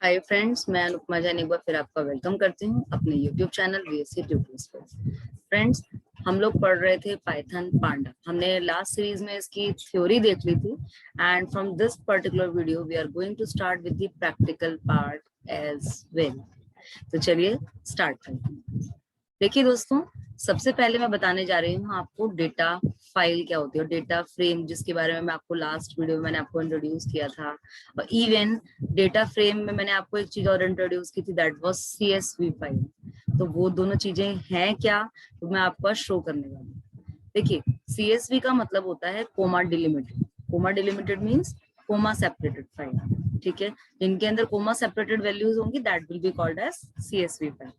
Hi friends, मैं अनुपमा जैन एक बार फिर आपका वेलकम करती हूँ अपने यूट्यूब चैनल वीएससी ट्यूटर्स पर। फ्रेंड्स, हम लोग पढ़ रहे थे पाइथन पांडा। हमने लास्ट सीरीज में इसकी थ्योरी देख ली थी and from this particular video we are going to start with the practical part as well. तो चलिए स्टार्ट करते हैं। देखिए दोस्तों, सबसे पहले मैं बताने जा रही हूँ आपको डेटा फाइल क्या होती है और डेटा फ्रेम, जिसके बारे में मैं आपको लास्ट वीडियो में मैंने आपको इंट्रोड्यूस किया था। और इवन डेटा फ्रेम में मैंने आपको एक चीज और इंट्रोड्यूस की थी, दैट वाज सीएसवी फाइल। तो वो दोनों चीजें हैं क्या, तो मैं आपको शो करने वाली हूँ। देखिए, सीएसवी का मतलब होता है comma delimited. Comma delimited means comma separated file. ठीक है, जिनके अंदर कोमा सेपरेटेड वैल्यूज होंगी that will be called as CSV file.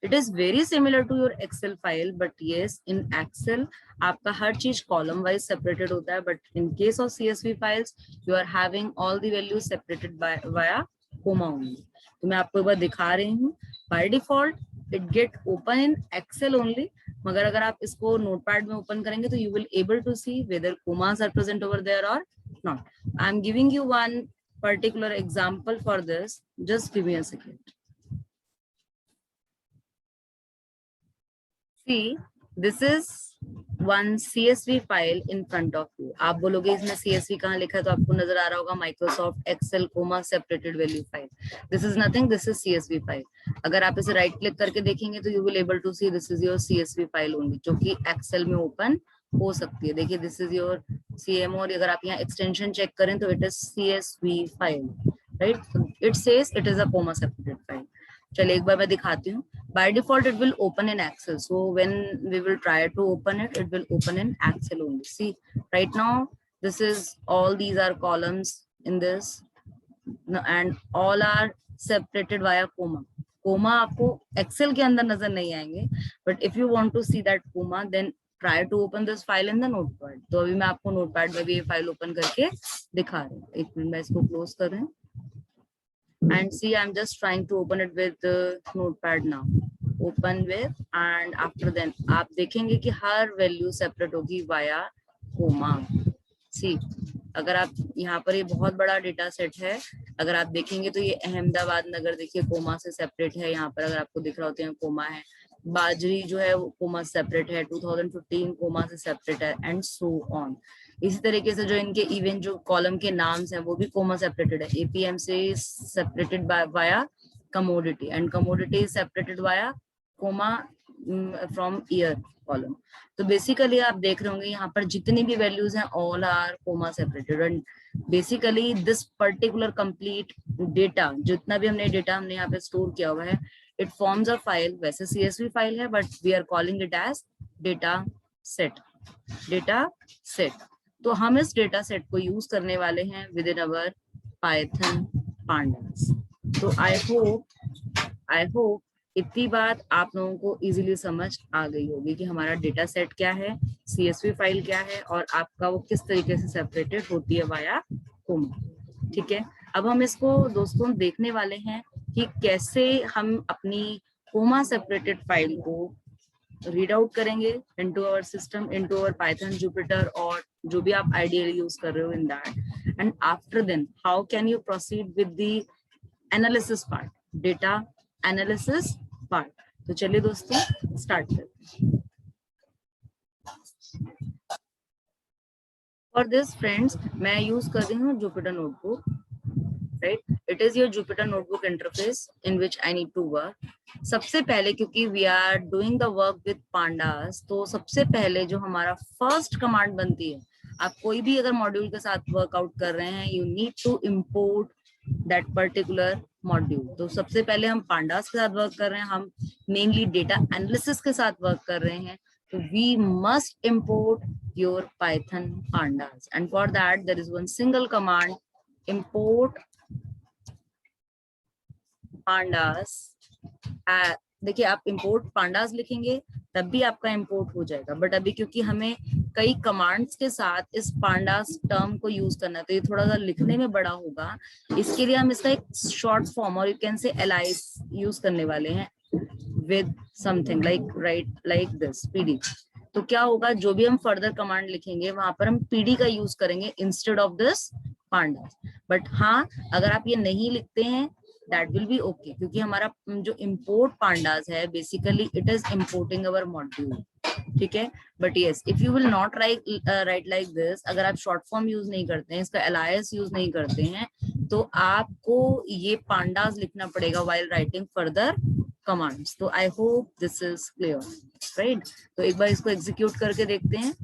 It is very similar to your Excel file, but yes, in Excel आपका हर चीज कॉलम वाइज सेपरेटेड होता है, but in case of CSV files you are having all the values separated by via comma only. तो मैं आपको एक बार दिखा रही हूँ। By default it get open in Excel only, मगर अगर आप इसको नोटपैड में ओपन करेंगे तो you will able to see whether commas are present over there और not. I am giving you one particular example for this. Just give me a second. See, this is one CSV file in front of you. आप बोलोगे इसमें CSV कहाँ लिखा है, तो आपको नजर आ रहा होगा Microsoft Excel comma separated value file. This is nothing, this is CSV file. अगर आप इसे राइट क्लिक करके देखेंगे तो you will able to see this is your CSV file only, जो कि Excel में ओपन हो सकती है। देखिए, this is your CMO, और अगर आप यहाँ एक्सटेंशन चेक करें तो it is CSV file, right? So it says it is a comma separated file. चलिए एक बार मैं दिखाती हूँ। By default it will open in Excel, so when we will try to open it, it will open in Excel only. See, right now this is all, these are columns in this and all are separated via comma. Comma आपको Excel के अंदर नजर नहीं आएंगे, but if you want to see that comma, then try to open this file in the notepad. तो अभी मैं आपको notepad में भी ये फाइल ओपन करके दिखा रही हूँ। एक मिनट, मैं इसको क्लोज कर रही हूँ। And see, I'm just trying to open it with the notepad now. Open with, and after then आप देखेंगे कि हर वैल्यू सेपरेट होगी वाया कोमा। सी, अगर आप यहाँ पर, ये बहुत बड़ा डेटा सेट है, अगर आप देखेंगे तो ये अहमदाबाद नगर देखिए कोमा से सेपरेट है। यहाँ पर अगर आपको दिख रहा होता है कोमा है। बाजरी जो है वो कोमा सेपरेट है, 2015 कोमा से सेपरेट है, एंड सो ऑन। इसी तरीके से जो इनके इवन जो कॉलम के नाम्स हैं वो भी कोमा सेपरेटेड है। एपीएम से separated by via commodity, and commodity is separated via comma from year column. तो बेसिकली आप देख रहे होंगे यहाँ पर जितनी भी वैल्यूज हैं all are comma separated, and basically this particular complete data, जितना भी हमने यहाँ पे स्टोर किया हुआ है, इट फॉर्म्स अ फाइल। वैसे सीएसवी फाइल है, but we are calling it as data set. Data set, तो हम इस डेटा सेट को यूज करने वाले हैं with in our Python pandas. तो आई होप इतनी बात आप लोगों को इजीली समझ आ गई होगी कि हमारा डेटा सेट क्या है, सीएसवी फाइल क्या है, और आपका वो किस तरीके से सेपरेटेड होती है वाया कोमा। ठीक है, अब हम इसको दोस्तों देखने वाले हैं कि कैसे हम अपनी कोमा सेपरेटेड फाइल को रीड आउट करेंगे into our system, into our Python Jupyter, और जो भी आप आइडियली यूज कर रहे हो in that. And after then how can you proceed with the analysis part, data analysis part. तो चलिए दोस्तों स्टार्ट करते हैं। फॉर दिस फ्रेंड्स, मैं यूज कर रही हूँ Jupyter notebook, right? It is your Jupyter notebook interface in which I need to work. सबसे पहले, क्योंकि we are doing the work with pandas, तो सबसे पहले जो हमारा फर्स्ट कमांड बनती है, आप कोई भी अगर मॉड्यूल के साथ वर्कआउट कर रहे हैं, you need to import that particular module. तो सबसे पहले हम पांडास के साथ वर्क कर रहे हैं, हम मेनली डेटा एनालिसिस के साथ वर्क कर रहे हैं, तो we must import your Python pandas, and for that there is one single command, import pandas। देखिए, आप import pandas लिखेंगे तब भी आपका import हो जाएगा, बट अभी क्योंकि हमें कई कमांड्स के साथ इस pandas टर्म को यूज करना है, तो ये थोड़ा सा लिखने में बड़ा होगा। इसके लिए हम इसका एक शॉर्ट फॉर्म, और you can say alias use करने वाले हैं with something like this pd। तो क्या होगा, जो भी हम फर्दर कमांड लिखेंगे वहां पर हम pd का यूज करेंगे instead of this pandas। But हाँ, अगर आप ये नहीं लिखते हैं that will be okay, क्योंकि हमारा जो import pandas है basically it is importing our module, ठीक है. But yes, if you will not right like this, अगर आप शॉर्ट फॉर्म यूज नहीं करते हैं, इसका एलायस यूज नहीं करते हैं, तो आपको ये पांडास लिखना पड़ेगा व्हाइल राइटिंग फर्दर कमांड्स. तो I hope this is clear, right. तो एक बार इसको एग्जीक्यूट करके देखते हैं.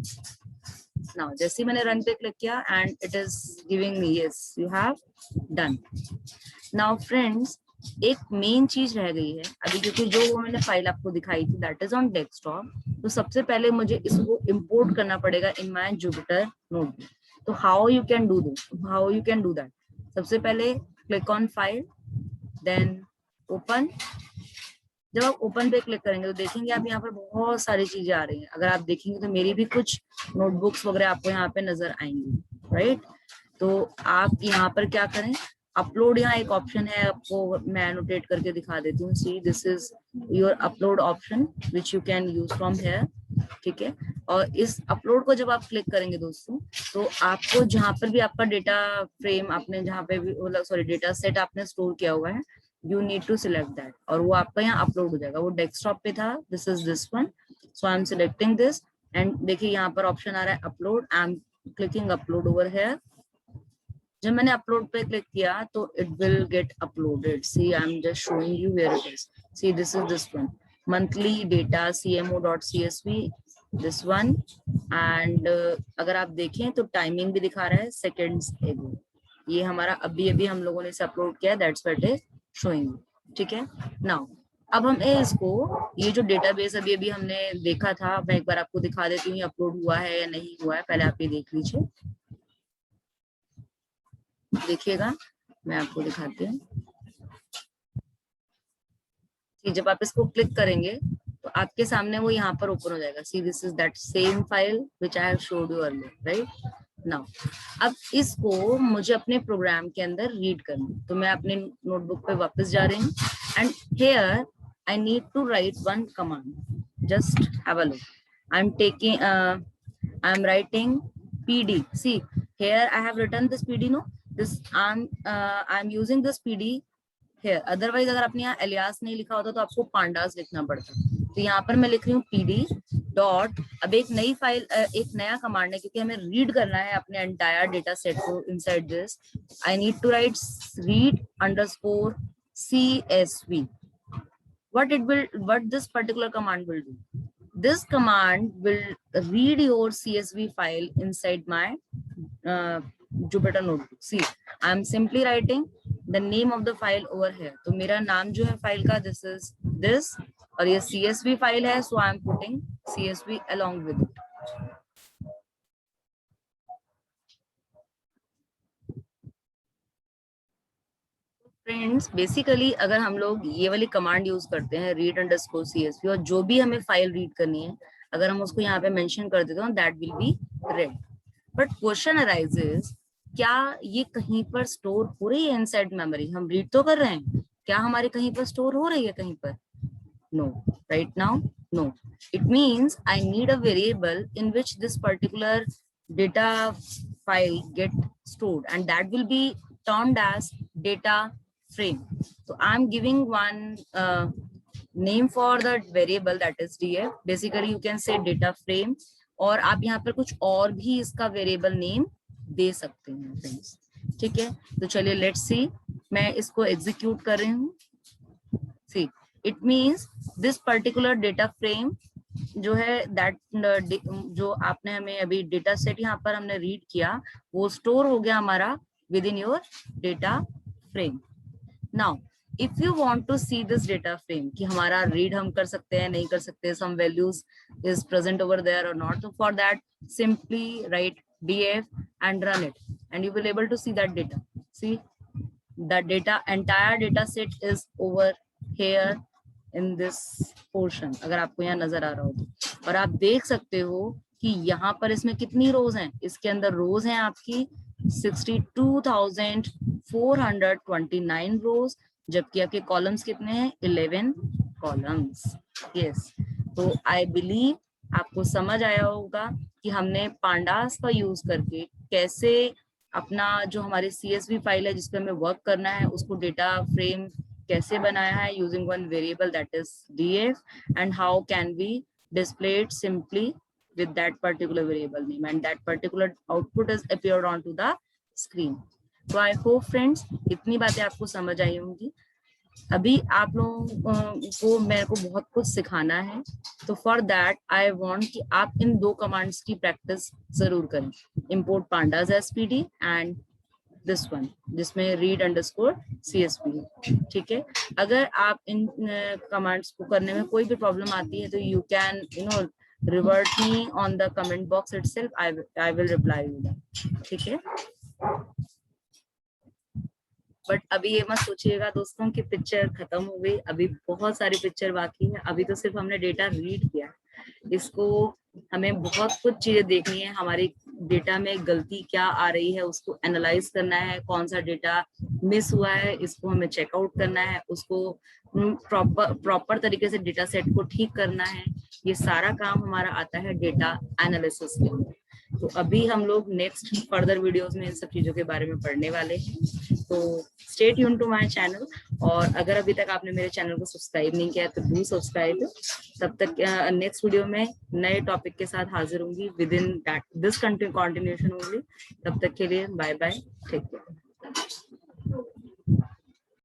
नाउ जैसे मैंने रन पे क्लिक किया and it is giving me yes you have done. Now friends, एक मेन चीज रह गई है अभी, क्योंकि जो वो मैंने फाइल आपको दिखाई थी दैट इज ऑन डेस्कटॉप. तो सबसे पहले मुझे इसको इंपोर्ट करना पड़ेगा इन माय जुपिटर नोटबुक. तो how you can do that. सबसे पहले click on file, then open. जब आप ओपन पे क्लिक करेंगे तो देखेंगे आप यहाँ पर बहुत सारी चीजें आ रही हैं. अगर आप देखेंगे तो मेरी भी कुछ नोटबुक्स वगैरह आपको यहाँ पे नजर आएंगी, राइट. तो आप यहाँ पर क्या करें, अपलोड, यहाँ एक ऑप्शन है, आपको मैं एनोटेट करके दिखा देती हूँ. सी this is your upload option which you can use from here, ठीक है. और इस अपलोड को जब आप क्लिक करेंगे दोस्तों, तो आपको जहां पर भी आपका डेटा फ्रेम आपने जहां पे भी सॉरी डेटा सेट आपने स्टोर किया हुआ है, you need to select that, और वो आपका यहाँ अपलोड हो जाएगा. वो डेस्कटॉप पे था, this is this one, so I am selecting this and देखिए यहाँ पर ऑप्शन आ रहा है upload. I am clicking upload over here. जब मैंने अपलोड पे क्लिक किया तो it will get uploaded. See I am just showing you where it is. See this is this one, monthly data cmo.csv, this one. And अगर आप देखें तो timing भी दिखा रहा है सेकेंड्स एगो. ये हमारा अभी अभी हम लोगों ने इसे अपलोड किया, दैट्स व्हाट इज शोइंग, ठीक है. नाउ अब हम इसको, ये जो डेटाबेस अभी अभी हमने देखा था, मैं एक बार आपको दिखा देती हूँ अपलोड हुआ है या नहीं हुआ है. पहले आप ये देख लीजिए, देखिएगा, मैं आपको दिखाती हूँ. जब आप इसको क्लिक करेंगे तो आपके सामने वो यहाँ पर ओपन हो जाएगा. सी this is that same file which I have showed you earlier, right. Now अब इसको मुझे अपने प्रोग्राम के अंदर रीड करना, तो मैं अपने नोटबुक पे वापस जा रही हूँ and here I need to write one command. Just have a look. I am writing pd. See here I have written this pd, no, this I'm using this pd here. Otherwise अगर आपने यहाँ alias नहीं लिखा होता तो आपको pandas लिखना पड़ता. तो यहाँ पर मैं लिख रही हूँ pd डॉट. अब एक नई फाइल, एक नया कमांड है, क्योंकि हमें रीड करना है अपने एंटायर डेटा सेट को inside this. I need to write read underscore csv. what this particular command will do, this command will read your csv file inside my Jupyter notebook. See, I am simply writing the name of the file over here. तो मेरा नाम जो है file का this is this, और ये csv file है, so I am putting csv along with it. Friends, basically अगर हम लोग ये वाली कमांड यूज करते हैं रीड अंडरस्कोर csv, और जो भी हमें फाइल रीड करनी है अगर हम उसको यहाँ पे मेंशन कर देते हैं that will B red. But question arises, क्या ये कहीं पर स्टोर हो रही है इनसाइड मेमोरी? हम रीड तो कर रहे हैं, क्या हमारी कहीं पर स्टोर हो रही है कहीं पर? No, right now no. It means I need a variable in which this particular data file get stored and that will be termed as data frame. So I'm giving one name for the variable, that is df. Basically you can say data frame, और आप यहाँ पर कुछ और भी इसका variable name दे सकते हैं फ्रेंड्स, ठीक है. तो चलिए लेट्स सी, मैं इसको एग्जीक्यूट कर रही हूँ. See it means this particular data frame जो है दैट जो आपने हमें अभी डेटा सेट यहाँ पर हमने रीड किया, वो स्टोर हो गया हमारा with in your data frame. Now, if you want to see this data frame, कि हमारा read हम कर सकते हैं नहीं कर सकते, some values is present over there or not, so for that simply write df and run it and you will able to see that data. See, the data, entire data set is over here in this portion. अगर आपको यहाँ नजर आ रहा हो तो, और आप देख सकते हो कि यहाँ पर इसमें कितनी रोज हैं. इसके अंदर रोज हैं आपकी 62,429 रोज, जबकि आपके कॉलम्स कितने हैं? 11 कॉलम्स. यस, तो आई बिलीव आपको समझ आया होगा कि हमने पांडास का यूज करके कैसे अपना जो हमारी CSV फाइल है जिसपे हमें वर्क करना है उसको डेटा फ्रेम कैसे बनाया है using one variable that is df, and how can we display it simply with that particular variable name, and that particular output is appeared onto the screen. So I hope friends इतनी बातें आपको समझ आई होंगी. अभी आप लोगों को मेरे को बहुत कुछ सिखाना है, तो फॉर दैट आई वांट कि आप इन दो कमांड्स की प्रैक्टिस जरूर करें, import pandas spd and this one जिसमें read_csv. ठीक है, अगर आप इन कमांड्स को करने में कोई भी प्रॉब्लम आती है तो you can revert me on the comment box itself. I will reply you that. ठीक है, बट अभी ये मत सोचिएगा दोस्तों कि पिक्चर खत्म हो गई, अभी बहुत सारी पिक्चर बाकी है. अभी तो सिर्फ हमने डेटा रीड किया, इसको हमें बहुत कुछ चीजें देखनी है. हमारी डेटा में गलती क्या आ रही है उसको एनालाइज करना है, कौन सा डेटा मिस हुआ है इसको हमें चेकआउट करना है, उसको प्रॉपर तरीके से डेटा सेट को ठीक करना है. ये सारा काम हमारा आता है डेटा एनालिसिस के अंदर. तो अभी हम लोग नेक्स्ट फर्दर वीडियोस में इन सब चीजों के बारे में पढ़ने वाले हैं. तो stay tune to my channel, और अगर अभी तक आपने मेरे चैनल को सब्सक्राइब नहीं किया तो डू सब्सक्राइब. तब तक नेक्स्ट वीडियो में नए टॉपिक के साथ हाजिर होंगी with in this continuation only. तब तक के लिए बाय बाय, टेक केयर.